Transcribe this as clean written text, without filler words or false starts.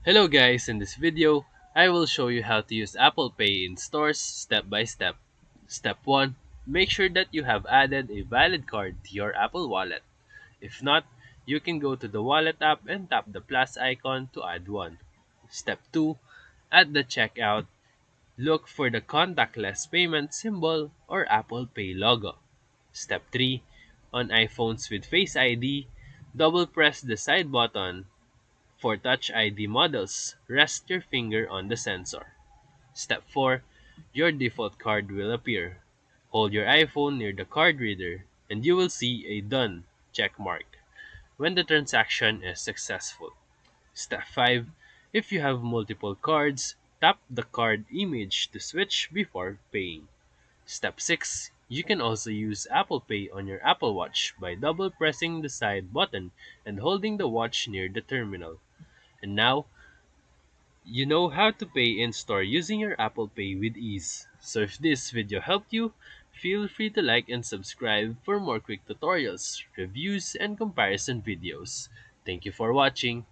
Hello guys, in this video, I will show you how to use Apple Pay in stores step by step. Step 1. Make sure that you have added a valid card to your Apple Wallet. If not, you can go to the Wallet app and tap the plus icon to add one. Step 2. At the checkout, look for the contactless payment symbol or Apple Pay logo. Step 3. On iPhones with Face ID, double press the side button. For Touch ID models, rest your finger on the sensor. Step 4. Your default card will appear. Hold your iPhone near the card reader and you will see a Done check mark when the transaction is successful. Step 5. If you have multiple cards, tap the card image to switch before paying. Step 6. You can also use Apple Pay on your Apple Watch by double pressing the side button and holding the watch near the terminal. And now, you know how to pay in store using your Apple Pay with ease. So if this video helped you, feel free to like and subscribe for more quick tutorials, reviews, and comparison videos. Thank you for watching.